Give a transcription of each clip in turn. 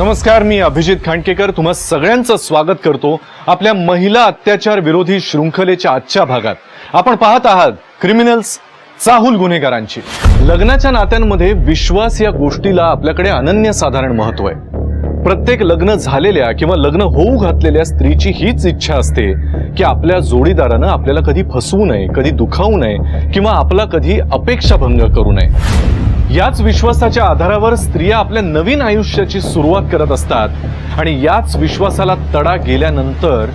नमस्कार, मी अभिजित खांडकेकर तुम्हा सगळ्यांचं स्वागत करतो आपल्या महिला अत्याचार विरोधी शृंखलेच्या आजच्या भागात। आपण पाहत आहात क्रिमिनल्स, चाहूल गुन्हेगारांची। लग्नाच्या नात्यांमध्ये विश्वास या गोष्टीला आपल्याकडे अनन्यसाधारण महत्त्व आहे। प्रत्येक लग्न झालेल्या किंवा लग्न होऊ घातलेल्या स्त्रीची हीच इच्छा असते की आपल्या जोडीदारानं आपल्याला कधी फसवू नये, कधी दुखावू नये किंवा आपला कधी अपेक्षाभंग करू नये। याच विश्वासाच्या आधारावर स्त्रिया आपल्या नवीन आयुष्याची सुरुवात करत असतात आणि याच विश्वासाला तडा गेल्यानंतर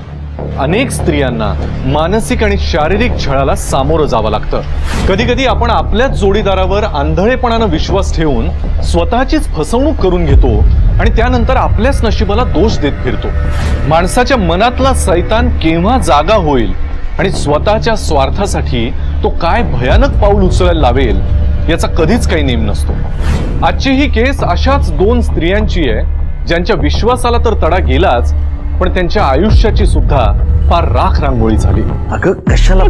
अनेक स्त्रियांना मानसिक आणि शारीरिक छळाला सामोरं जावं लागतं। कधी कधी आपण आपल्याच जोडीदारावर आंधळेपणानं विश्वास ठेवून स्वतःचीच फसवणूक करून घेतो आणि त्यानंतर आपल्याच नशिबाला दोष देत फिरतो। माणसाच्या मनातला सैतान केव्हा जागा होईल आणि स्वतःच्या स्वार्थासाठी तो काय भयानक पाऊल उचलायला लावेल याचा कधीच काही नेम नसतो। आजची ही केस अशाच दोन स्त्रियांची आहे ज्यांच्या विश्वासाला तर तडा गेलाच, पण त्यांच्या आयुष्याची सुद्धा फार राख रांगोळी झाली। अगं कशाला?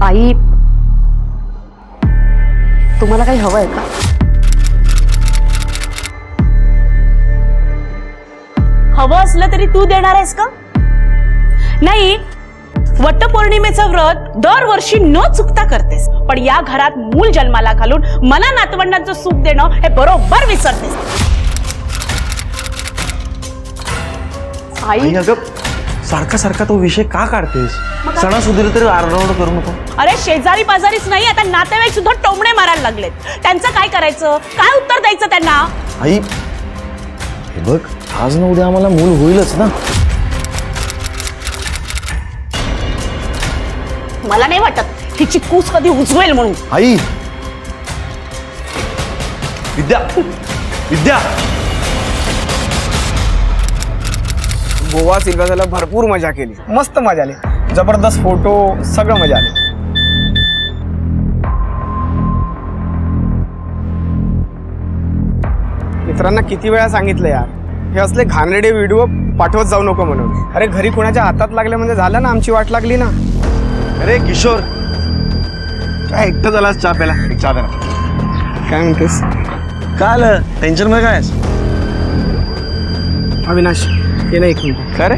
आई, तुम्हाला काही हवंय का? हवं असलं तरी तू देणार आहेस का? नाही, वटपौर्णिमेचं व्रत दरवर्षी न चुकता करतेस, पण या घरात मूल जन्माला घालून मला नातवंडांचं सुख देणं हे बरोबर विसरतेस। आई, अगं सारखा सारखा तो विषय का काढतेस? सणासुदीला तरी आरडाओरड करू नको। अरे शेजारी पाजारीच नाही, आता नातेवाईक सुद्धा टोमणे मारायला लागलेत। त्यांचं काय करायचं? काय उत्तर द्यायचं त्यांना? आई हे बघ, आज ना उद्या आम्हाला मूल होईलच ना। मला नाही वाटत हिची कूस कधी उजवेल म्हणून। आई, विद्या विद्या गोवा सिल्वासाला भरपूर मजा केली, मस्त मजा आली, जबरदस्त फोटो, सगळं मजा आली। मित्रांना किती वेळा सांगितलं यार, हे असले घाणेरडे व्हिडिओ पाठवत जाऊ नको म्हणून। अरे घरी कुणाच्या हातात लागले म्हणजे झालं ना, आमची वाट लागली ना। अरे किशोर, काय एकटं झालास चहा प्याला? चहा दे ना। काय म्हणतेस? काय आलं टेन्शन मध्ये? काय अविनाश, हे नाही, एक मिनिट। काय रे,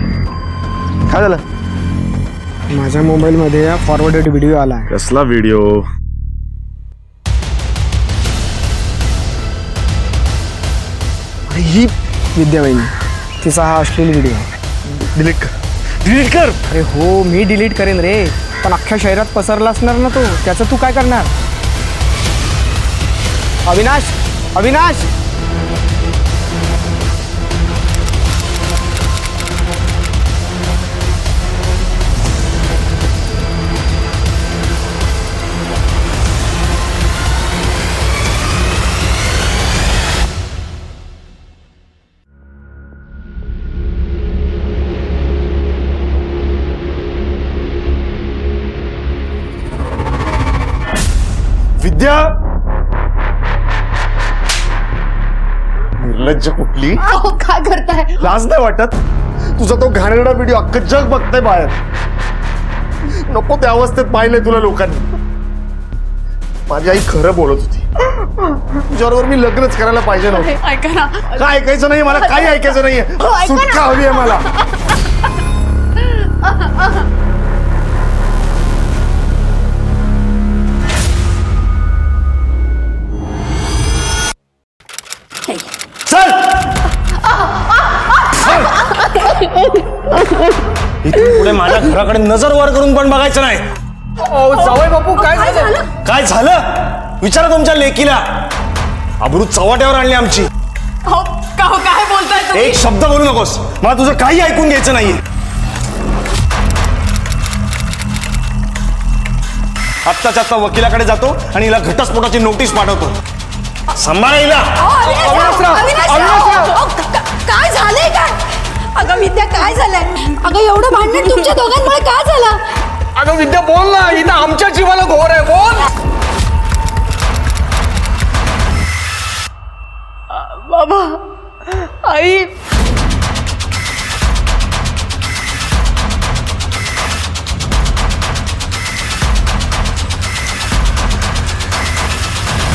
काय झालं? माझ्या मोबाईलमध्ये फॉरवर्डेड व्हिडिओ आला आहे। कसला व्हिडिओ? ही विद्याबाईनी, तिचा हा अश्लील व्हिडिओ आहे। डिलीट कर, डिलीट कर। अरे हो, मी डिलीट करेन रे, पण अख्ख्या शहरात पसरला असणार ना तो, त्याचं तू काय करणार? अविनाश, अविनाश, विद्या, निर्लज्ज कुठली? काय करताय? लाज नाही वाटत? तुझा तो घाणेरडा व्हिडिओ अख्खं जग बघतंय बाहेर। नको त्या अवस्थेत पाहिलंय तुला लोकांनी। माझी आई खरं बोलत होती, तुझ्याबरोबर मी लग्नच करायला पाहिजे नव्हतं। ऐका ना, काय ऐकायचं नाही मला, काही ऐकायचं नाहीये। सुटका हवी आहे मला। चल, इथून पुढे माझ्या घराकडे नजर वर करून पण बघायचं नाही। जावई बापू, काय झालं? काय झालं विचारा तुमच्या लेकीला। अब्रू चव्हाट्यावर आणली आमची। काय बोलताय? एक शब्द बोलू नकोस, मला तुझं काही ऐकून घ्यायचं नाहीये। आत्ताच्या आत्ता वकिलाकडे जातो आणि हिला घटस्फोटाची नोटीस पाठवतो। सांभाळा हिला। काय झालंय? काय अगं विद्या, काय झालंय? अगं एवढं भांडण तुमच्या दोघांमुळे काय झालं? अगं विद्या, बोल ना, इथं आमच्या जीवाला घोर आहे, बोल। बाबा, आई,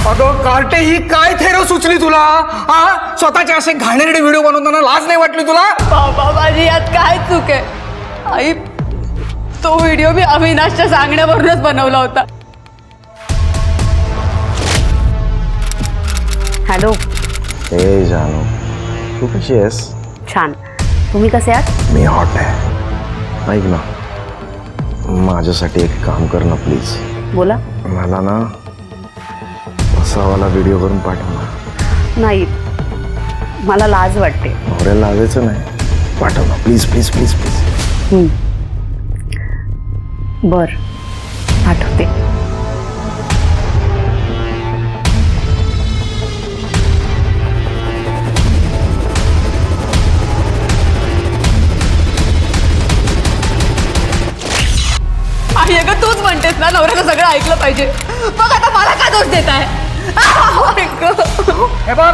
अगं कार्टे, ही काय थेरो सुचली तुला? हा, स्वतःचे असे घाणेरडे व्हिडिओ बनवताना लाज नाही वाटली तुला? बाबा माझी यात काय चूक आहे आई? तो व्हिडिओ मी अविनाशच्या सांगण्यावरूनच बनवला होता. हॅलो. हे जानू, तू कशी आहेस? छान. तुम्ही कसे आहात? मी हॉट आहे. ऐक ना, माझ्यासाठी एक काम कर ना प्लीज. बोला. मला ना असावाला व्हिडिओ करून पाठव ना. नाही, मला लाज वाटते. नवऱ्याला लाजायचं नाही, पाठव ना प्लीज प्लीज प्लीज प्लीज. बर, आठवते. आई अगं तूच म्हणतेस ना नवऱ्याचं सगळं ऐकलं पाहिजे. मग आता मला का दोष देत आहे? हे बघ,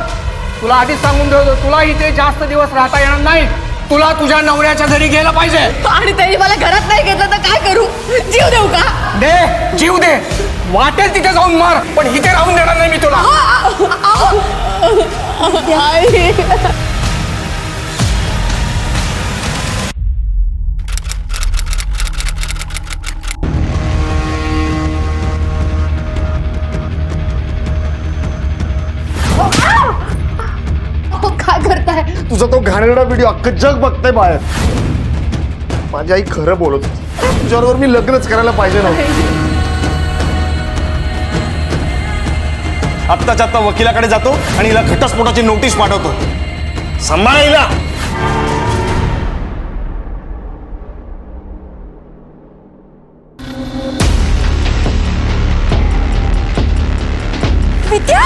तुला आधीच सांगून ठेवतो, तुला इथे जास्त दिवस राहता येणार नाही. तुला तुझ्या नवऱ्याच्या घरी गेलं पाहिजे. आणि त्यांनी मला घरात नाही घेतलं तर काय करू? जीव देऊ का? दे, जीव दे, वाटेल तिथे जाऊन मार, पण इथे राहून देणार नाही मी तुला. आई. काय करताय? तुझा तो घाणेरडा व्हिडिओ अख्खं जग बघतंय बाहेर. माझी आई खरं बोलत होती. तुझ्याबरोबर मी लग्नच करायला पाहिजे नव्हतं. आत्ताच्या आत्ता वकिलाकडे जातो आणि हिला घटस्फोटाची नोटीस पाठवतो. सांभाळा हिला. विद्या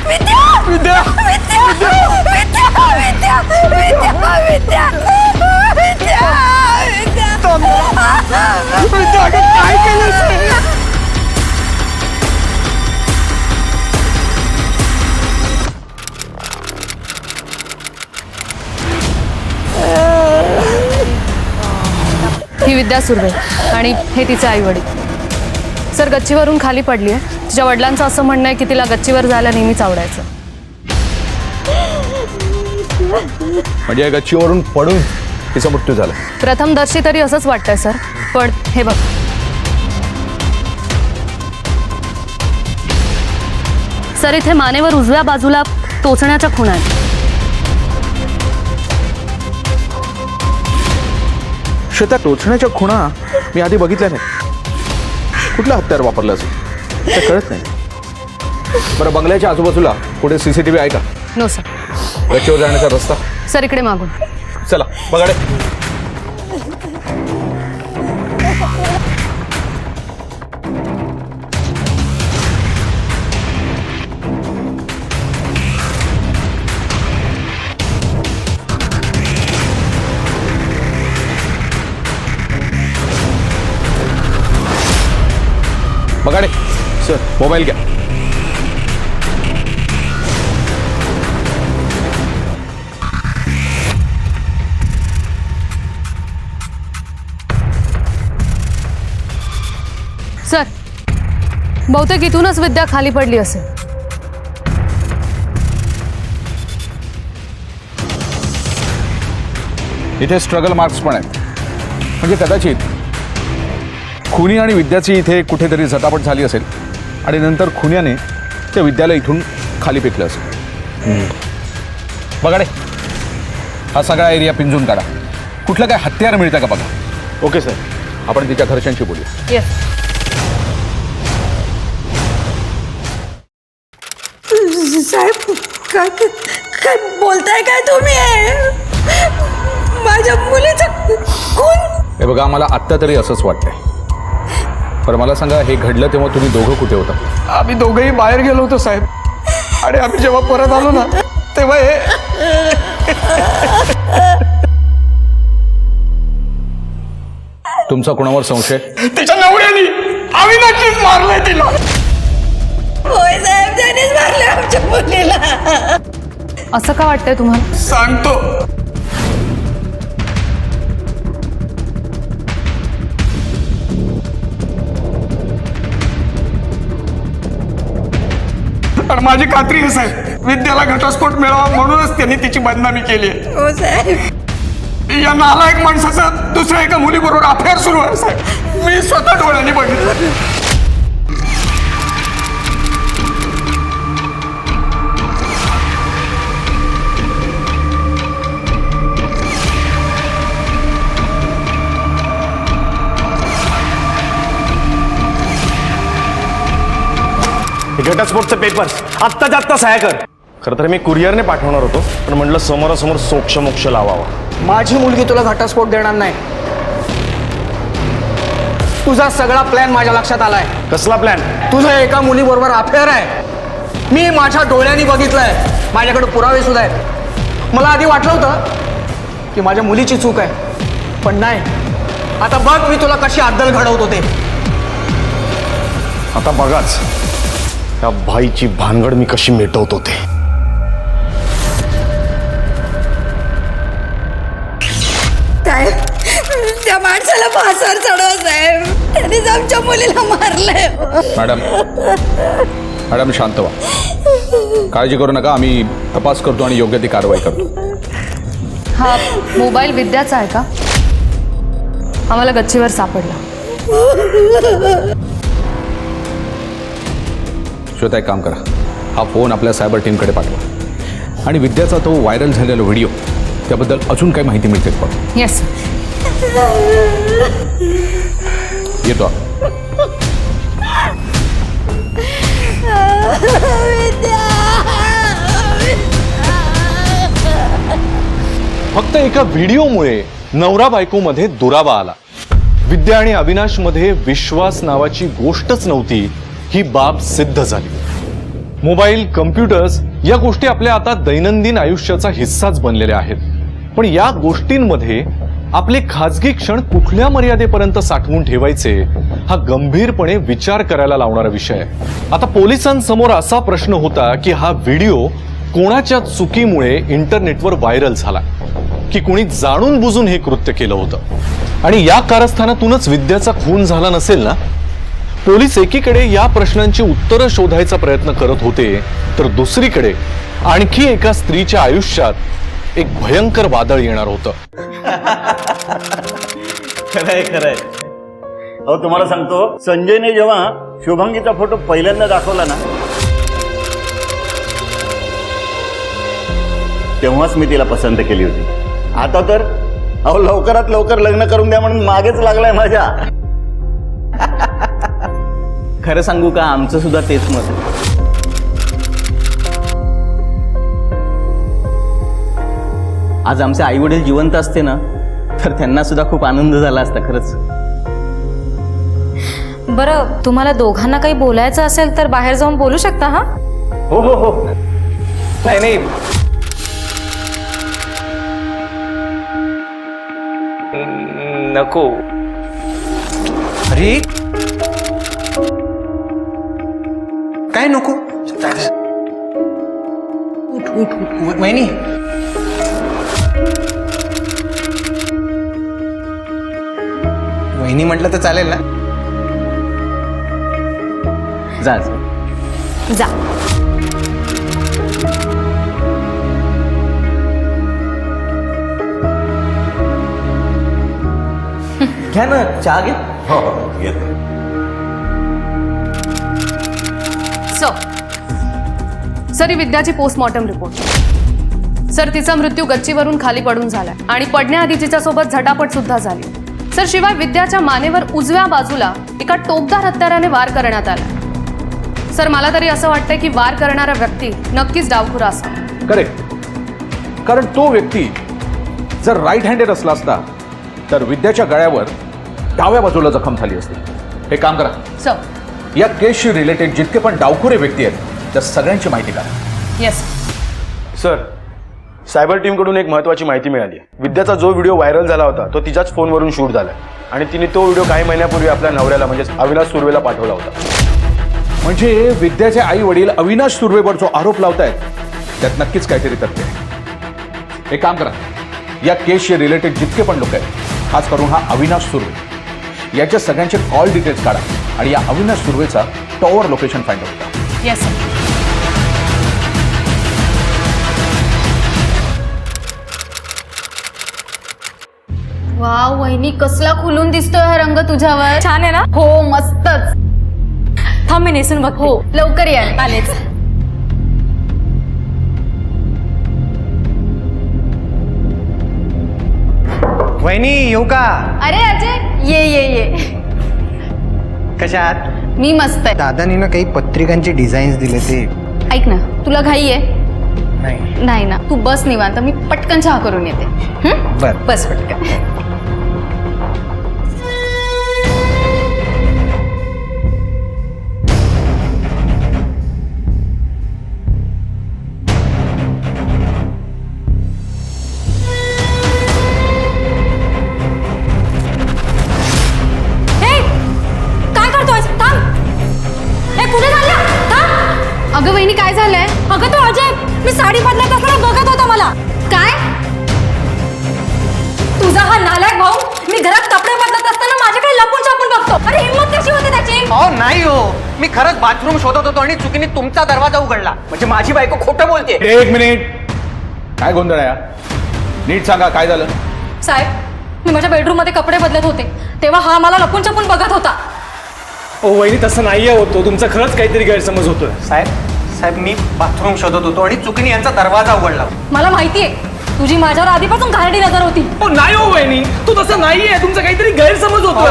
विद्या विद्या, विद्या विद्या विद्या विद्या विद्या विद्या, अगं काय केलंस? ही विद्या सुर्वे आणि हे तिचे आई वडील. सर गच्चीवरून खाली पडली आहे. तिच्या वडिलांचं असं म्हणणं आहे की तिला गच्चीवर जायला नेहमीच आवडायचं. म्हणजे या गच्चीवरून पडून तिचा मृत्यू झाला. प्रथमदर्शी तरी असंच वाटतंय सर, पण हे बघ. सर इथे मानेवर उजव्या बाजूला टोचण्याच्या खुणा आहेत. श्वेता, टोचण्याच्या खुणा मी आधी बघितल्या नाही. कुठलं हत्यार वापरलं असेल ते कळत नाही. बरं, बंगल्याच्या आजूबाजूला कुठे CCTV आहे का? No sir. गच्चीवर जाण्याचा रस्ता? सर इकडे मागून. चला बघाडे. बघाडे सर, मोबाईल घ्या. सर बहुतेक इथूनच विद्या खाली पडली असेल. इथे स्ट्रगल मार्क्स पण आहेत. म्हणजे कदाचित खुनी आणि विद्याची इथे कुठेतरी झटापट झाली असेल आणि नंतर खुन्याने त्या विद्याला इथून खाली फेकलं असेल. बघा रे, हा सगळा एरिया पिंजून काढा. कुठलं काय हत्यार मिळतं का बघा. ओके सर, आपण तिच्या घरच्यांशी बोलूया. येस. साहेब, काय काय बोलताय काय तुम्ही? माझ्या मुलीचा खून? हे बघा, आम्हाला आत्ता तरी असंच वाटतंय. पण मला सांगा, हे घडलं तेव्हा तुम्ही दोघं कुठे होता? आम्ही दोघंही बाहेर गेलो होतो साहेब. आणि आम्ही जेव्हा परत आलो ना तेव्हा हे तुमचा कोणावर संशय? तिच्या नवऱ्याने अविनाशच मारलंय तिला. होय साहेब, त्यानेच मारले आमच्या मुलीला. असं का वाटतंय तुम्हाला? सांगतो. आणि माझी खात्री आहे साहेब, विद्याला घटस्फोट मिळावा म्हणूनच त्यांनी तिची बदनामी केली आहे. हो साहेब. या नालायक माणसाचा दुसऱ्या एका मुलीबरोबर अफेअर सुरू आहे साहेब. मी स्वतः डोळ्यांनी बघितलं. घटस्फोटचे पेपर्स आत्ताच्या आत्ता सह्या कर. खरं तर मी कुरिअरने पाठवणार होतो, पण म्हटलं समोरासमोर सोक्ष लावावा. माझी मुलगी तुला घटस्फोट देणार नाही. तुझा सगळा प्लॅन माझ्या लक्षात आलाय. कसला प्लॅन? तुझं एका मुलीबरोबर अफेअर आहे. मी माझ्या डोळ्यांनी बघितलंय. माझ्याकडे पुरावे सुद्धा आहेत. मला आधी वाटलं होतं की माझ्या मुलीची चूक आहे, पण नाही. आता बघ मी तुला कशी अद्दल घडवतो ते. आता बघाच त्या भाईची भानगड मी कशी मिटवतो ते. साहेब, त्या माणसाला फासावर चढवा साहेब. त्यानेच आमच्या मुलीला मारलंय. मॅडम शांत व्हा. काळजी करू नका. आम्ही तपास करतो आणि योग्य ती कारवाई करतो. हा मोबाईल विद्याचा आहे का? आम्हाला गच्चीवर सापडला. श्वेता, एक काम करा, हा फोन आपल्या सायबर टीमकडे पाठवा आणि विद्याचा तो व्हायरल झालेला व्हिडिओ त्याबद्दल अजून काही माहिती मिळते का? येस. येतो. फक्त एका व्हिडिओमुळे नवरा बायकोमध्ये दुरावा आला. विद्या आणि अविनाशमध्ये विश्वास नावाची गोष्टच नव्हती, ही बाब सिद्ध झाली. मोबाईल, कम्प्युटर्स या गोष्टी आपल्या आता दैनंदिन आयुष्याचा हिस्साच बनलेल्या आहेत. पण या गोष्टींमध्ये आपले खाजगी क्षण कुठल्या मर्यादेपर्यंत साठवून ठेवायचे हा गंभीरपणे विचार करायला लावणारा विषय आहे. आता पोलिसांसमोर असा प्रश्न होता की हा व्हिडिओ कोणाच्या चुकीमुळे इंटरनेटवर व्हायरल झाला, की कोणी जाणून बुजून हे कृत्य केलं होतं आणि या कारस्थानातूनच विद्याचा खून झाला नसेल ना? पोलीस एकीकडे या प्रश्नांची उत्तरं शोधायचा प्रयत्न करत होते, तर दुसरीकडे आणखी एका स्त्रीच्या आयुष्यात एक भयंकर वादळ येणार होतं. खरंय. अहो, तुम्हाला सांगतो, संजयने जेव्हा शुभांगीचा फोटो पहिल्यांदा दाखवला ना, तेव्हाच मी तिला पसंत केली होती. आता तर अहो लवकरात लवकर लग्न करून द्या म्हणून मागेच लागलाय माझ्या. खरं सांगू का, आमचं सुद्धा तेच मत आहे. आज आमचे आई वडील जिवंत असते ना, तर त्यांना सुद्धा खूप आनंद झाला असता खरंच. बरं, तुम्हाला दोघांना काही बोलायचं असेल तर बाहेर जाऊन बोलू शकता. हा हो हो हो. नाही, नको. अरे काय नको? उठ. वहिनी, वहिनी म्हटलं तर चालेल ना? जा. जा. घ्या ना चहा घे. हो घेतो. सर, ही विद्याची पोस्टमॉर्टम रिपोर्ट. सर, तिचा मृत्यू गच्चीवरून खाली पडून झालाय आणि पडण्याआधी तिच्यासोबत झटापट सुद्धा झाली. सर, शिवाय विद्याच्या मानेवर उजव्या बाजूला एका टोकदार हत्याराने वार करण्यात आला. सर, मला तरी असं वाटतंय की वार करणारा व्यक्ती नक्कीच डावखुरा असावा. करेक्ट. कारण तो व्यक्ती जर राईट हँडेड असला असता तर विद्याच्या गळ्यावर डाव्या बाजूला जखम झाली असती. हे काम करा, सर. या केसशी रिलेटेड जितके पण डावखुरे व्यक्ती आहेत त्या सगळ्यांची माहिती करा. येस. सर, सायबर टीमकडून एक महत्त्वाची माहिती मिळाली. विद्याचा जो व्हिडिओ व्हायरल झाला होता तो तिच्याच फोनवरून शूट झालाय आणि तिने तो व्हिडिओ काही महिन्यापूर्वी आपल्या नवऱ्याला म्हणजे अविनाश सुर्वेला पाठवला होता. म्हणजे विद्याचे आई वडील अविनाश सुर्वेवर जो आरोप लावतायत त्यात नक्कीच काहीतरी तथ्य आहे. एक काम करा, या केसशी रिलेटेड जितके पण लोक आहेत, खास करून हा अविनाश सुर्वे, याच्या सगळ्यांचे कॉल डिटेल्स काढा आणि या अविनाश सुर्वेचा टॉवर लोकेशन फाइंड आउट करा. Yes sir. वाव वहिनी कसला खुलून दिसतोय हा रंग तुझ्यावर. छान आहे ना? हो मस्तच. थांब मी नेसून बघ. हो लवकर या. आलेच. वहिनी येऊ का? अरे अजय ये ये ये. कशात? मी मस्त आहे. दादानी ना काही पत्रिकांचे डिझाईन्स दिले ते. ऐक ना तुला घाई आहे? नाही. नाही ना तू बस निवांत, मी पटकन चहा करून येते. हं? बर. बस पटकन. काय करतोय? थांब. कुठे चालला? थांब. अगं वहिनी काय झालंय? अगं तो अजय मी साडी बदलत असताना बघत होता मला. काय? तुझा हा नालायक भाऊ मी घरात कपडे बदलत असताना माझ्याकडे लपून छापून बघतो. अरे हिंमत कशी होते त्याची? अहो नाही हो, मी खरंच बाथरूम शोधत होतो आणि चुकीने तुमचा दरवाजा उघडला. म्हणजे माझी बायको खोटं बोलते. एक मिनिट. काय गोंधळ आहे हा? नीट सांगा काय झालं? साहेब मी माझ्या बेडरूम मध्ये कपडे बदलत होते तेव्हा हा मला लपून छपून बघत होता. ओ वहिनी तसं नाहीये होतो, तुमचा खरंच काहीतरी गैरसमज होतोय. साहेब मी बाथरूम शोधत होतो आणि चुकीने यांचा दरवाजा उघडला. मला माहितीये तुझी माझ्यावर आधीपासून घाणेरडी नजर होती. नाही हो वहिनी, तू तसं नाहीये, तुमचा काहीतरी गैरसमज होतोय.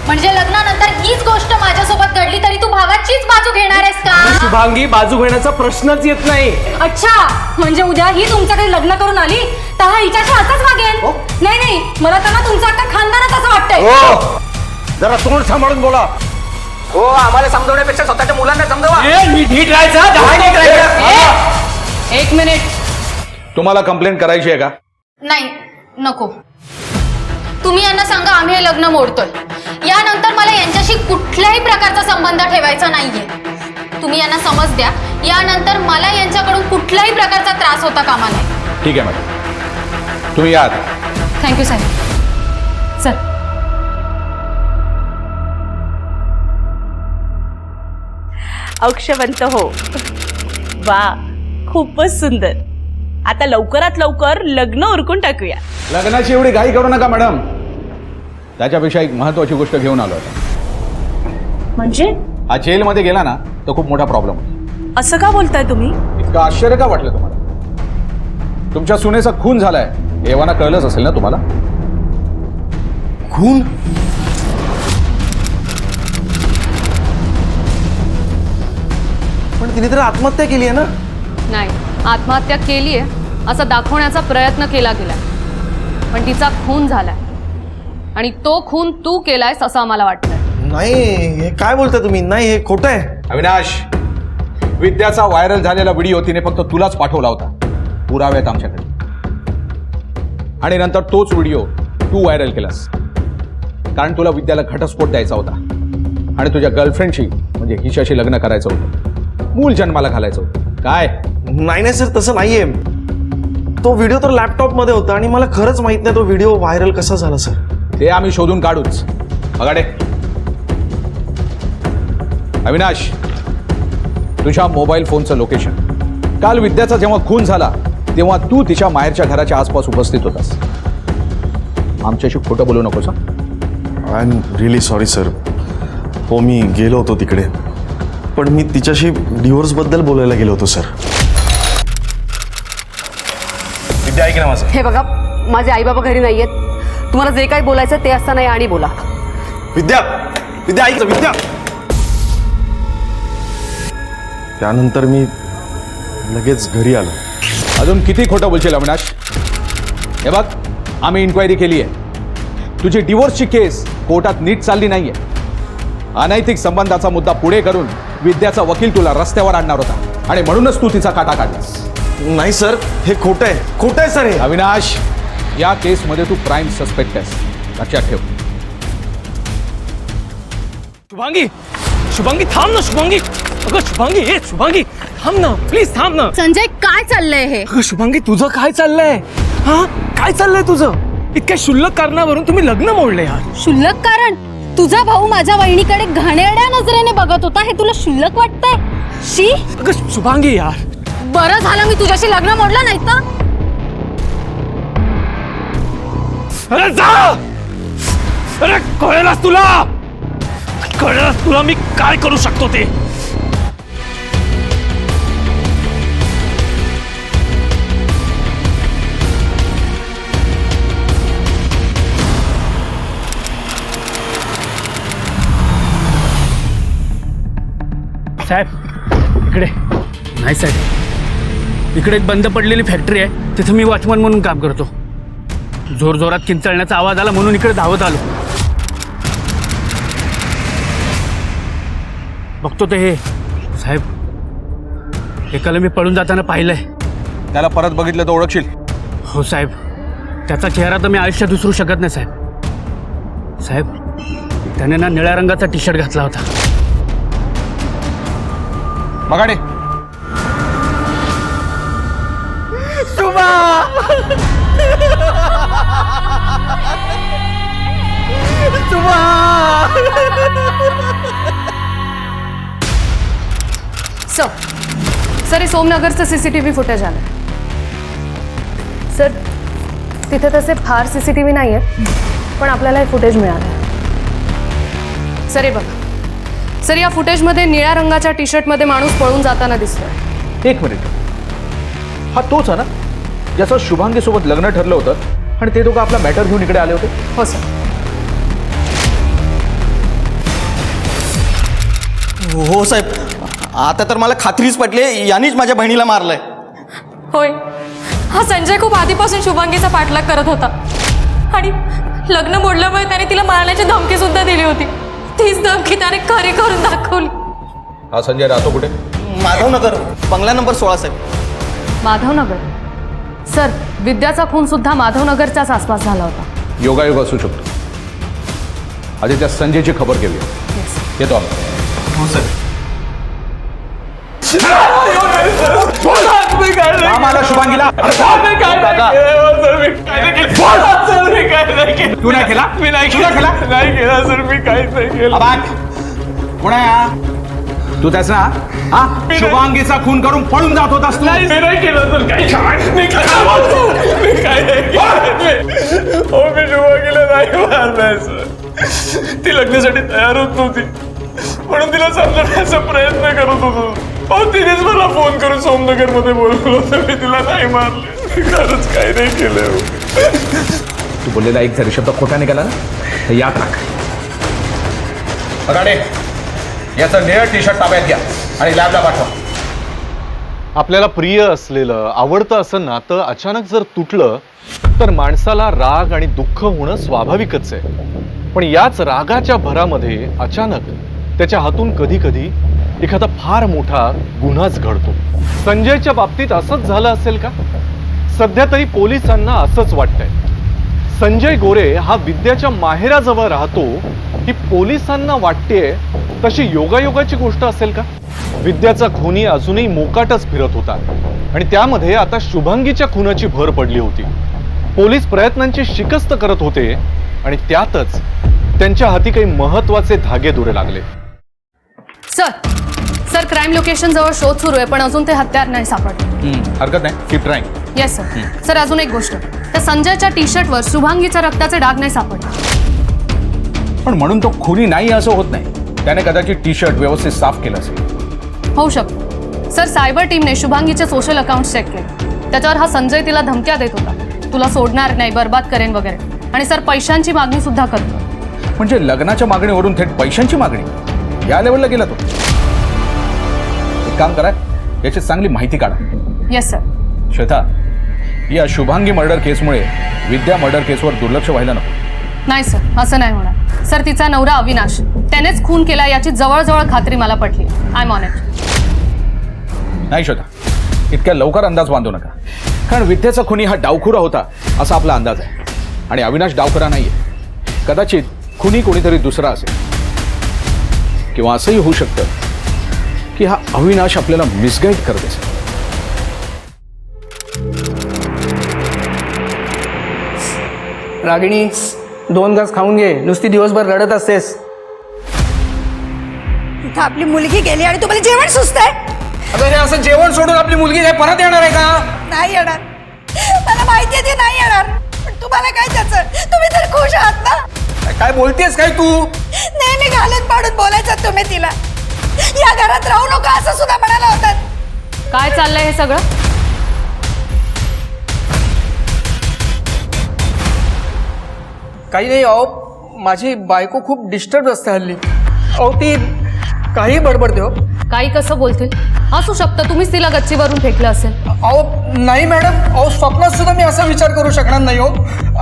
म्हणजे लग्नानंतर हीच गोष्ट माझ्यासोबत घडली तरी तू भावाचीच बाजू घेणार आहेस का? शुभांगी बाजू घेण्याचा प्रश्नच येत नाही. अच्छा म्हणजे उद्या ही तुमच्याकडे लग्न करून आली तर हा हिच्याशी असंच वागेल? नाही नाही मला तर ना तुमचं अख्खा खानदानच असं वाटतंय. जरा तोंड सांभाळून बोला. हो आम्हाला समजवण्यापेक्षा स्वतःच्या मुलांना समजवा. मी नीट राहायचं. एक मिनिट. तुम्हाला कंप्लेंट करायची आहे का? नाही नको. तुम्ही यांना सांगा आम्ही हे लग्न मोडतोय. यानंतर मला यांच्याशी कुठल्याही प्रकारचा संबंध ठेवायचा नाहीये. तुम्ही यांना समज द्या. यानंतर मला यांच्याकडून कुठल्याही प्रकारचा त्रास होता कामा नये. ठीक आहे मॅडम, तुम्ही या. थँक्यू साहेब. चल. अक्षवंत हो. वा खूपच सुंदर. आता लवकरात लवकर लग्न उरकून टाकूया. लग्नाची एवढी घाई करू नका मॅडम. त्याच्यापेक्षा एक महत्वाची गोष्ट घेऊन आलो होतो. म्हणजे हा जेलमध्ये गेला ना तर खूप मोठा प्रॉब्लेम होता. असं का बोलताय तुम्ही? इतकं आश्चर्य का वाटलं तुम्हाला? तुमच्या सुनेचा खून झालाय हे एव्हाना कळलंच असेल ना तुम्हाला? खून? पण तिने तर आत्महत्या केली आहे ना? नाही आत्महत्या केली आहे असं दाखवण्याचा प्रयत्न केला गेलाय, पण तिचा खून झालाय आणि तो खून तू केलायस असं आम्हाला वाटतंय. नाही हे काय बोलताय तुम्ही? नाही हे खोटं आहे. अविनाश, विद्याचा व्हायरल झालेला व्हिडिओ तिने फक्त तुलाच पाठवला होता. पुरावे आहेत आमच्याकडे. आणि नंतर तोच व्हिडिओ तू व्हायरल केलास कारण तुला विद्याला घटस्फोट द्यायचा होता आणि तुझ्या गर्लफ्रेंडशी म्हणजे हिच्याशी लग्न करायचं होतं. मूल जन्माला घालायचं होतं. काय? नाही सर तसं नाहीये. तो व्हिडिओ तर लॅपटॉप मध्ये होता आणि मला खरंच माहित नाही तो व्हिडिओ व्हायरल कसा झाला सर. ते आम्ही शोधून काढूच. बघाडे अविनाश, तुझ्या मोबाईल फोनचं लोकेशन. काल विद्याचा जेव्हा खून झाला तेव्हा तू तिच्या माहेरच्या घराच्या आसपास उपस्थित होतास. आमच्याशी खोटं बोलू नकोस. I am really sorry sir. हो मी गेलो होतो तिकडे, पण मी तिच्याशी डिव्होर्स बद्दल बोलायला गेलो होतो सर. विद्या ऐक ना माझं. हे बघा माझे आई बाबा घरी नाहीयेत. तुम्हाला जे काही बोलायचं ते असताना या आणि बोला. विद्या विद्या ऐक. विद्या. त्यानंतर मी लगेच घरी आलो. अजून किती खोटं बोलशील अविनाश? हे बघ, आम्ही इन्क्वायरी केली आहे. तुझी डिवोर्सची केस कोर्टात नीट चालली नाहीये. अनैतिक संबंधाचा मुद्दा पुढे करून विद्याचा वकील तुला रस्त्यावर आणणार होता आणि म्हणूनच तू तिचा काटा काढलास. नाही सर हे खोटं आहे. खोटं आहे सर हे. अविनाश, या केसमध्ये तू प्राईम सस्पेक्ट आहेस, लक्षात ठेव. शुभांगी, शुभांगी थांब ना. शुभांगी, अगं शुभांगी, हे शुभांगी थांब ना, प्लीज थांब ना. संजय काय चाललंय हे? अगं शुभांगी तुझं काय चाललंय? हा काय चाललंय तुझं? इतक्या शुल्लक कारणावरून तुम्ही लग्न मोडले यार. शुल्लक कारण? तुझा भाऊ माझ्या वहिनीकडे घाणेरड्या नजरेने बघत होता हे तुला शुल्लक वाटतंय? शी. अगं शुभांगी यार. बरं झालं मी तुझ्याशी लग्न मोडलं नाही तर. अरे जा. अरे कळेलच तुला, कळेलच तुला मी काय करू शकतो ते. साहेब इकडे नाही साहेब, इकडे एक बंद पडलेली फॅक्टरी आहे, तिथं मी वॉचमन म्हणून काम करतो. जोरजोरात किंचाळण्याचा आवाज आला म्हणून इकडे धावत आलो. बघतो ते हे साहेब, एकाला मी पळून जाताना पाहिलंय. त्याला परत बघितलं तर ओळखशील? हो साहेब, त्याचा चेहरा तर मी आयुष्यात विसरू शकत नाही साहेब. साहेब त्याने ना निळ्या रंगाचा टी शर्ट घातला होता. बघाडे. सर हे सोमनगरचं सीसीटीव्ही फुटेज आलं. सर तिथे तसे फार सीसीटीव्ही नाही आहेत, पण आपल्याला हे फुटेज मिळालं. सर हे बघा, सर या फुटेजमध्ये निळ्या रंगाच्या टी शर्टमध्ये माणूस पळून जाताना दिसतोय. एक मिनिट, हा तोच आहे ना ज्याचं शुभांगी सोबत लग्न ठरलं होतं आणि ते दोघं आपला मॅटर घेऊन इकडे आले होते? हो सर. हो साहेब, आता तर मला खात्रीच पटली, यांनीच माझ्या बहिणीला मारलंय. होय, हा संजय खूप आधीपासून शुभांगीचा पाठलाग करत होता आणि लग्न मोडल्यामुळे त्याने तिला मारण्याची धमकी सुद्धा दिली होती. तीच धमकी त्याने खरी करून दाखवली. हा संजय राहतो कुठे? माधवनगर, बंगला नंबर 16 साहेब. माधवनगर? सर विद्याचा खून सुद्धा माधवनगरच्याच आसपास झाला होता. योगायोग असू शकतो. आधी त्या संजयची खबर घेऊया. येतो आम्ही. हो साहेब. आम्हाला शुभांगीला तू नाही केला? मी नाही तुला केला? नाही केला सर, मी काहीच नाही केलं. कोण आहे हा? तू त्याच ना हा शुभांगीचा खून करून पळून जात होतास तू? मी नाही केलं सर, काही मी काय नाही केलं. हो, मी शुभांगीला नाही मारलंय सर. ती लग्नासाठी तयार होत नव्हती म्हणून तिला समजवण्याचा प्रयत्न करत होतो. अहो तिनेच मला फोन करून सोमनगरमध्ये बोलवलं होतं. मी तिला नाही मारले, खरंच काही नाही केलं. तू बोललेला एक जरी शब्द खोटा निघाला ना तर याद राख. बघाडे, याचं निळं टी शर्ट ताब्यात घ्या आणि लॅबला पाठवा. आपल्याला प्रिय असलेलं, आवडतं असं नातं अचानक जर तुटलं तर माणसाला राग आणि दुःख होणं स्वाभाविकच आहे. पण याच रागाच्या भरामध्ये अचानक त्याच्या हातून कधी कधी एखादा फार मोठा गुन्हाच घडतो. संजयच्या बाबतीत असंच झालं असेल का? सध्या तरी पोलिसांना असंच वाटतंय. संजय गोरे हा विद्याच्या माहेराजवळ राहतो ही पोलिसांना वाटतेय तशी योगायोगाची गोष्ट असेल का? विद्याचा खुनी अजूनही मोकाटच फिरत होता आणि त्यामध्ये आता शुभांगीच्या खुनाची भर पडली होती. पोलीस प्रयत्नांची शिकस्त करत होते आणि त्यातच त्यांच्या हाती काही महत्वाचे धागेदोरे लागले. सर क्राईम लोकेशन जवळ शोध सुरू आहे, पण अजून ते हत्यार नाही सापडले. हरकत नाही, keep trying. Yes sir. Sir अजून एक गोष्ट, त्या संजयच्या टी शर्टवर शुभांगीच्या रक्ताचे डाग नाही सापडले. पण म्हणून तो खुनी नाही असं होत नाही. त्याने कदाचित टी शर्ट व्यवस्थित साफ केलं असेल. होऊ शकतो. सर सायबर टीमने शुभांगीचे सोशल अकाउंट चेक केले. त्याच्यावर हा संजय तिला धमक्या देत होता, तुला सोडणार नाही, बर्बाद करेन वगैरे. आणि सर पैशांची मागणी सुद्धा करतो. म्हणजे लग्नाच्या मागणीवरून थेट पैशांची मागणी, या लेवलला गेला तो. एक काम करा, याची चांगली माहिती काढा. Yes sir. श्वेता, या शुभांगी मर्डर केसमुळे विद्या मर्डर केसवर दुर्लक्ष व्हायला नको. नाही सर, असं नाही होणार. सर तिचा नवरा अविनाश त्यानेच खून केला याची जवळजवळ खात्री मला पटली. I am on it. नाही श्वेता, इतक्या लवकर अंदाज बांधू नका. कारण विद्याचा खुनी हा डावखुरा होता असा आपला अंदाज आहे आणि अविनाश डावखुरा नाहीये. कदाचित खुनी कोणीतरी दुसरा असेल किंवा असंही होऊ शकतं की हा अविनाश आपल्याला मिसगाईड करत असेल. रागिणी, 2 घास खाऊन घे, नुसती दिवसभर रडत असतेस. इथं आपली मुलगी गेली आणि तुम्हाला जेवण सुचतंय? अगं हे असं जेवण सोडून आपली मुलगी काय परत येणार आहे का? नाही येणार, मला माहिती आहे ती नाही येणार. पण तुम्हाला काय त्याचं? तुम्ही तर खुश आहात ना? काय बोलतेस काय तू? नेहमी घालून पाडून बोलायचं तुम्ही तिला. या घरात राहू नका असं सुद्धा म्हणाला होतात. काय चाललंय हे सगळं? काही नाही अहो, माझी बायको खूप डिस्टर्ब असते हल्ली. अहो ती काही बडबडते हो. काही कसं बोलतील? असू शकतं तुम्हीच तिला गच्चीवरून फेकलं असेल. अहो नाही मॅडम, अहो स्वप्नात सुद्धा मी असा विचार करू शकणार नाही हो.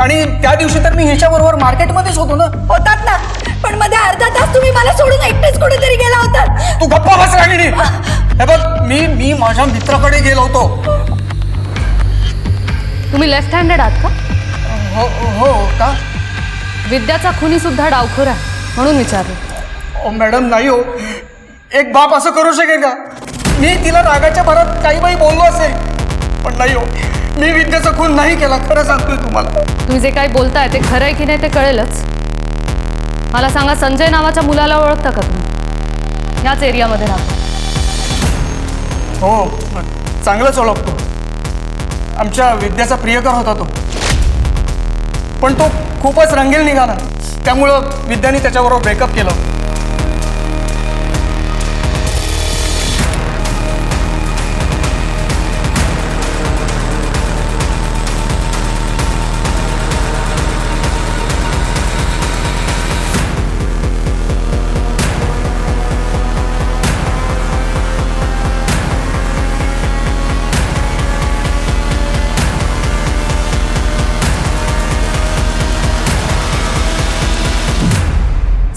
आणि त्या दिवशी तर मी हिच्याबरोबर मार्केटमध्येच होतो ना. होतात ना, पण मध्ये अर्धा तास तुम्ही मला सोडून एकटेच कुठेतरी गेला होता. तू गप्पा बस रागिणी. हे बघ, मी माझ्या मित्राकडे गेलो होतो. तुम्ही लेफ्ट हँडेड आहात का? हो का? विद्याचा खुनी सुद्धा डावखोर आहे म्हणून विचारलं. मॅडम नाही हो, एक बाप असं करू शकेल का? मी तिला रागाच्या भरात काही बाई बोललो असेल, पण नाही हो, मी विद्याचा खून नाही केला. खरं सांगतोय तुम्हाला. तुम्ही जे काही बोलताय ते खरं आहे की नाही ते कळेलच. मला सांगा, संजय नावाच्या मुलाला ओळखता का तुम्ही? याच एरियामध्ये राहतो. हो, चांगलंच ओळखतो. आमच्या विद्याचा प्रियकर होता तो, पण तो खूपच रंगील निघाला. त्यामुळं विद्याने त्याच्याबरोबर ब्रेकअप केलं.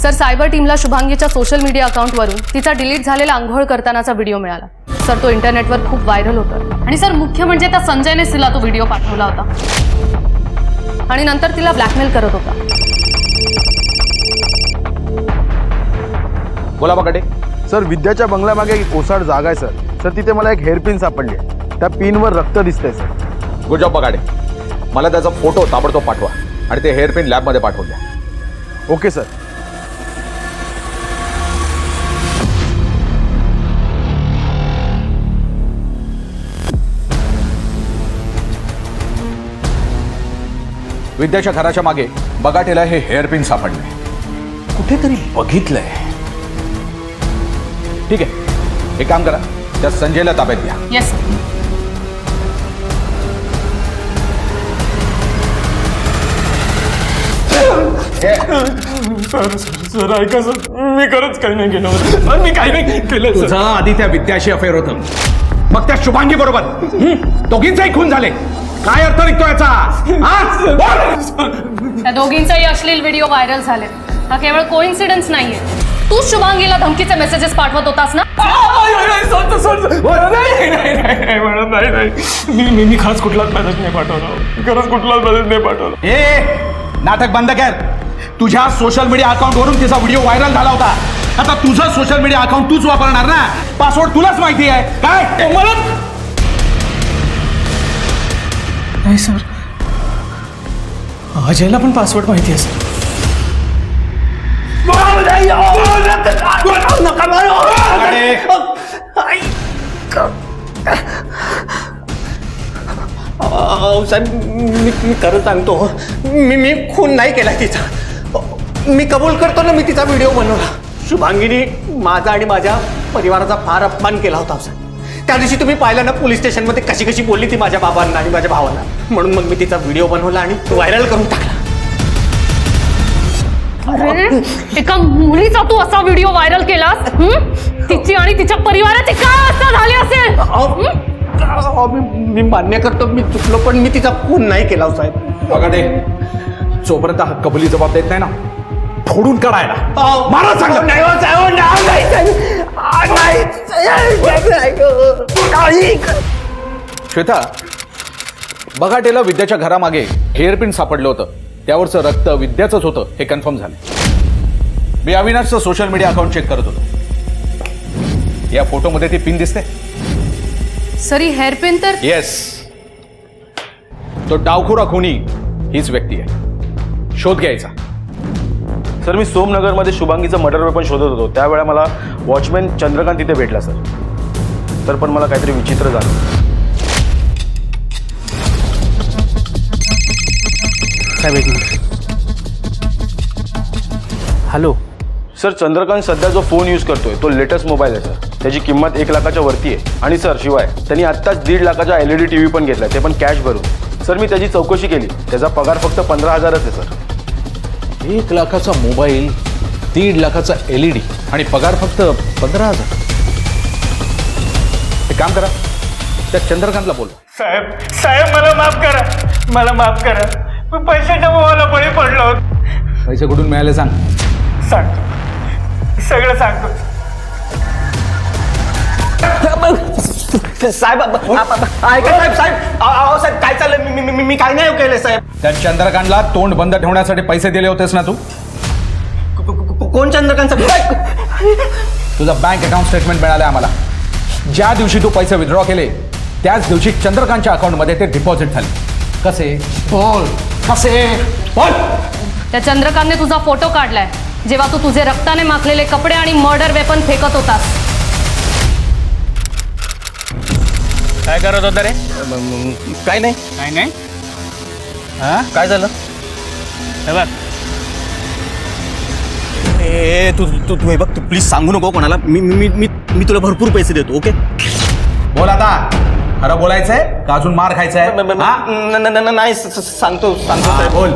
सर, सायबर टीमला शुभांगीच्या सोशल मीडिया अकाउंटवरून तिचा डिलीट झालेला आंघोळ करतानाचा व्हिडिओ मिळाला. सर, तो इंटरनेटवर खूप व्हायरल होता. आणि सर, मुख्य म्हणजे त्या संजयने तिला तो व्हिडिओ पाठवला होता आणि नंतर तिला ब्लॅकमेल करत होता. बोला बघा. सर, विद्याच्या बंगल्यामागे एक ओसाड जागा आहे सर. तिथे मला एक हेअरपिन सापडली आहे. त्या पिनवर रक्त दिसतंय सर. Good job बघाडे. मला त्याचा फोटो ताबडतोब पाठवा आणि ते हेअरपिन लॅबमध्ये पाठवून द्या. Okay sir. विद्याच्या घराच्या मागे बगाटेला हे हेअरपिन सापडलंय. कुठेतरी बघितलंय. ठीक आहे, एक काम करा, त्या संजयला ताब्यात द्या. येस सर ऐका सर, मी खरंच काही नाही केलं होतं. मी काही नाही केलं सर. तुझं आधी त्या विद्याशी अफेअर होतं, मग त्या शुभांगी बरोबर दोघींचाही खून झाले. काय अर्थ निघतो याचा? त्या दोघींचाही अश्लील व्हिडिओ व्हायरल झाले. हा केवळ कोइन्सिडन्स नाहीये. तू शुभांगीला धमकीचे मेसेजेस पाठवत होतास ना? मी खरंच कुठलाच मेसेज नाही पाठवला. खरंच कुठलाच मेसेज नाही पाठवला. ए, नाटक बंद कर. तुझ्या सोशल मीडिया अकाउंट वरून तिचा व्हिडिओ व्हायरल झाला होता. आता तुझं सोशल मीडिया अकाउंट तूच वापरणार ना? पासवर्ड तुलाच माहिती आहे. काय मला नाही सर, अजयला पण पासवर्ड माहिती आहे सर. साहेब, मी खरं सांगतो, मी खून नाही केला तिचा. मी कबूल करतो ना, मी तिचा व्हिडिओ बनवला. शुभांगीने माझा आणि माझ्या परिवाराचा फार अपमान केला होता साहेब. त्या दिवशी तुम्ही पाहिलं ना पोलीस स्टेशनमध्ये कशी कशी बोलली ती माझ्या बाबांना आणि माझ्या भावांना. म्हणून मग मी तिचा व्हिडिओ बनवला आणि व्हायरल करून टाकला. अरे, एका मुलीचा तू असा व्हिडिओ व्हायरल केलास? तिची आणि तिच्या परिवाराची काय अवस्था झाली असेल? मी मान्य करतो, मी चुकलो, पण मी तिचा खून नाही केला साहेब. बघा दे, जोपर्यंत हा कबुली जबाब देत नाही ना, फोडून काढायला मारा. सांग श्वेता, बगाटेला विद्याच्या घरामागे हेअरपिन सापडलं होतं. त्यावरचं रक्त विद्याचंच होतं हे कन्फर्म झालं. मी अविनाशचं सोशल मीडिया अकाउंट चेक करत होतो. या फोटोमध्ये ती पिन दिसते. सरी, हेअरपिन तर येस, तो डावखोरा खुनी हीच व्यक्ती आहे. शोध घ्यायचा. सर, मी सोमनगरमध्ये शुभांगीचं मर्डर वेपन शोधत होतो. त्यावेळेला मला वॉचमॅन चंद्रकांत तिथे भेटला सर. पण मला काहीतरी विचित्र झालं. साहेब, एक मिनिट. हॅलो. सर चंद्रकांत सध्या जो फोन यूज करतोय तो लेटेस्ट मोबाईल आहे सर. त्याची किंमत 1 लाखाच्या वरती आहे. आणि सर शिवाय त्यांनी आत्ताच 1.5 लाखाचा LED TV पण घेतला, ते पण कॅश भरून. सर मी त्याची चौकशी केली, त्याचा पगार फक्त 15,000च आहे सर. 1 लाखाचा मोबाईल, 1.5 लाखाचा LED आणि पगार फक्त 15,000. एक काम करा, त्या चंद्रकांतला बोल. साहेब साहेब मला माफ करा, मला माफ करा. मी पैशाच्या मोहाला बळी पडलो. पैसे कुठून मिळाले सांग. सांगतो, सगळं सांगतो. साहेब ऐका साहेब, साहेब अहो साहेब काय चाललंय? मी काय नाही केलं साहेब. त्या चंद्रकांतला तोंड बंद ठेवण्यासाठी पैसे दिले होतेस ना तू? कोण चंद्रकांत साहेब? तुझं बँक अकाउंट स्टेटमेंट मिळालं आम्हाला. ज्या दिवशी तू पैसे विथड्रॉ केले त्याच दिवशी चंद्रकांतच्या अकाउंटमध्ये ते डिपॉझिट झाले. कसे? बोल कसे? बोल. त्या चंद्रकांतने तुझा फोटो काढलाय जेव्हा तू तुझे रक्ताने माखलेले कपडे आणि मर्डर वेपन फेकत होतास. काय करत होता रे? काय नाही. काय नाही. हा काय झालं? हे बघ, ए तू बघ, तू प्लीज सांगू नको कोणाला. मी तुला भरपूर पैसे देतो. ओके? बोल आता. खरं बोलायचंय का अजून मार खायचंय? नाही सांगतो साहेब. बोल.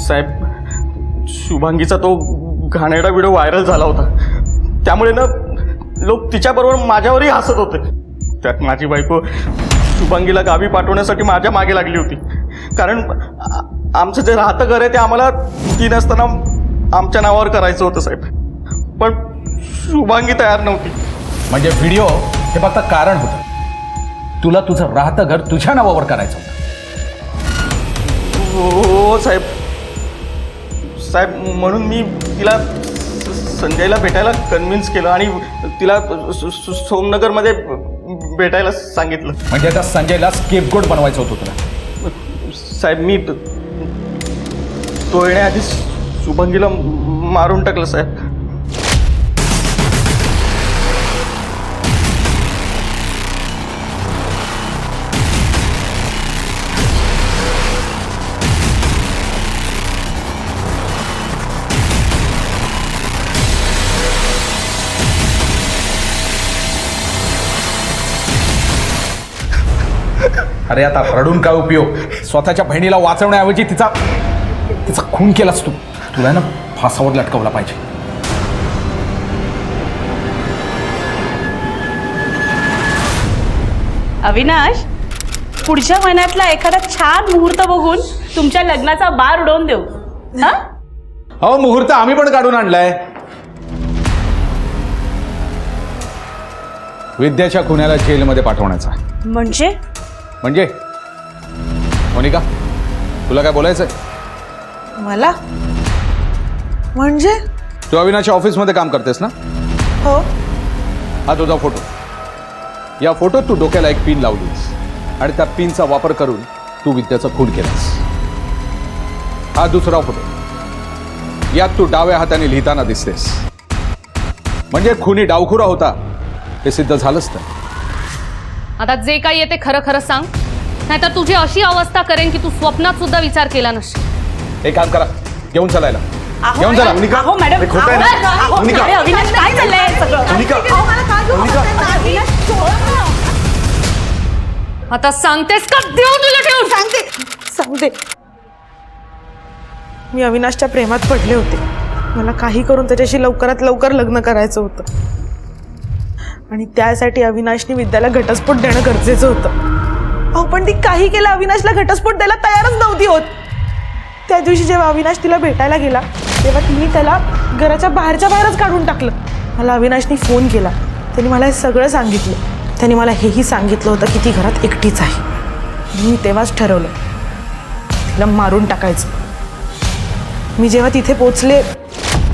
साहेब शुभांगीचा तो घाणेरडा व्हिडिओ व्हायरल झाला होता, त्यामुळे ना लोक तिच्याबरोबर माझ्यावरही हसत होते. त्यात माझी बायको शुभांगीला गावी पाठवण्यासाठी माझ्या मागे लागली होती. कारण आमचं जे राहतं घर आहे ते आम्हाला 3 असताना आमच्या नावावर करायचं होतं साहेब. पण शुभांगी तयार नव्हती. म्हणजे व्हिडिओ हे फक्त कारण होतं. तुला तुझं राहतं घर तुझ्या नावावर करायचं होतं. हो साहेब. साहेब म्हणून मी तिला संजयला भेटायला कन्व्हिन्स केलं आणि तिला सोमनगरमध्ये भेटायला सांगितलं. म्हणजे आता संजयला स्केपगोट बनवायचं होतं तुला. साहेब मी तो येण्याआधी शुभांगीला मारून टाकलं साहेब. अरे आता रडून काय उपयोग? स्वतःच्या बहिणीला वाचवण्याऐवजी तिचा खून केलास तू. तुला ना फासावर लटकवला पाहिजे. अविनाश, पुढच्या महिन्यातला एखादा छान मुहूर्त बघून तुमच्या लग्नाचा बार उडवून देऊ. हा? हो, मुहूर्त आम्ही पण काढून आणलाय. विद्याच्या खुन्याला जेलमध्ये पाठवण्याचा. म्हणजे मोनिका, तुला काय बोलायचंय? मला म्हणजे तू अविनाशच्या ऑफिसमध्ये काम करतेस ना? हो. हा तुझा फोटो. या फोटोत तू डोक्याला एक पिन लावलीस आणि त्या पिनचा वापर करून तू विद्याचा खून केलास. हा दुसरा फोटो. यात तू डाव्या हाताने लिहिताना दिसतेस. म्हणजे खुनी डावखुरा होता हे सिद्ध झालंच. तर आता जे काही आहे ते खरं खरं सांग, नाहीतर तुझी अशी अवस्था करेन की तू स्वप्नात सुद्धा विचार केला नसशील. एक काम करा, घेऊन चलायला. घेऊन चला. अहो मॅडम, अरे अविनाश काय चाललंय सगळं? आता सांगतेस का देऊ तुला ठेवून? सांगते. मी अविनाशच्या प्रेमात पडले होते. मला काही करून त्याच्याशी लवकरात लवकर लग्न करायचं होतं आणि त्यासाठी अविनाशने विद्याला घटस्फोट देणं गरजेचं होतं. अहो पण ती काही केलं, अविनाशला घटस्फोट द्यायला तयारच नव्हती होत. त्या दिवशी जेव्हा अविनाश तिला भेटायला गेला तेव्हा तिने त्याला घराच्या बाहेरच काढून टाकलं. मला अविनाशने फोन केला. त्याने मला हे सगळं सांगितलं. त्याने मला हेही सांगितलं होतं की ती घरात एकटीच आहे. मी तेव्हाच ठरवलं तिला मारून टाकायचं. मी जेव्हा तिथे पोचले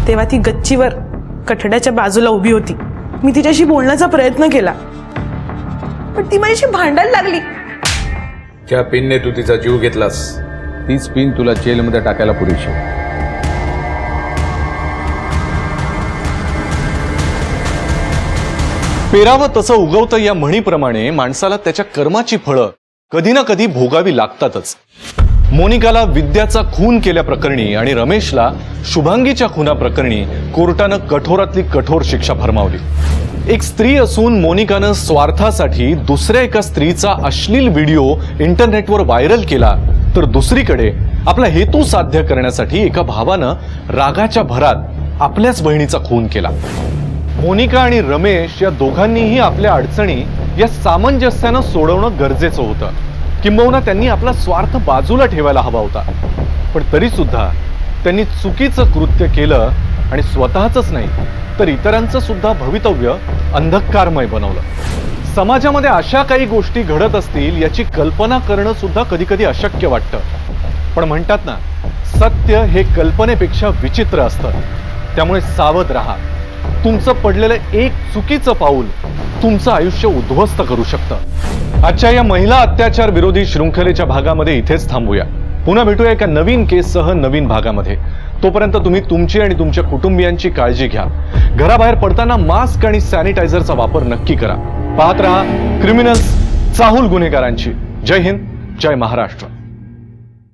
तेव्हा ती गच्चीवर कठड्याच्या बाजूला उभी होती. मी तिच्याशी बोलण्याचा प्रयत्न केला पण ती माझ्याशी भांडायला लागली. ज्या पिनने तू तिचा जीव घेतलास तीच पिन तुला जेलमध्ये टाकायला पुरेशी. पेरावं तसं उगवतं या म्हणीप्रमाणे माणसाला त्याच्या कर्माची फळं कधी ना कधी भोगावी लागतातच. मोनिकाला विद्याचा खून केल्याप्रकरणी आणि रमेशला शुभांगीच्या खुनाप्रकरणी कोर्टानं कठोरातली कठोर शिक्षा फरमावली. एक स्त्री असून मोनिकानं स्वार्थासाठी दुसऱ्या एका स्त्रीचा अश्लील व्हिडिओ इंटरनेटवर व्हायरल केला, तर दुसरीकडे आपला हेतू साध्य करण्यासाठी एका भावानं रागाच्या भरात आपल्याच बहिणीचा खून केला. मोनिका आणि रमेश या दोघांनीही आपल्या अडचणी या सामंजस्यानं सोडवणं गरजेचं होतं. किंबहुना त्यांनी आपला स्वार्थ बाजूला ठेवायला हवा होता. पण तरी सुद्धा त्यांनी चुकीचं कृत्य केलं आणि स्वतःच नाही तर इतरांचं सुद्धा भवितव्य अंधकारमय बनवलं. समाजामध्ये अशा काही गोष्टी घडत असतील याची कल्पना करणं सुद्धा कधी कधी अशक्य वाटतं. पण म्हणतात ना, सत्य हे कल्पनेपेक्षा विचित्र असतं. त्यामुळे सावध राहा. तुमचं पडलेलं एक चुकीचं पाऊल तुमचं आयुष्य उद्ध्वस्त करू शकतं. आजच्या या महिला अत्याचार विरोधी शृंखलेच्या भागामध्ये इथेच थांबूया. पुन्हा भेटूया एका नवीन केससह नवीन भागामध्ये. तोपर्यंत तुम्ही तुमची आणि तुमच्या कुटुंबियांची काळजी घ्या. घराबाहेर पडताना मास्क आणि सॅनिटायझरचा वापर नक्की करा. पाहत रहा क्रिमिनल्स, चाहूल गुन्हेगारांची. जय हिंद, जय महाराष्ट्र.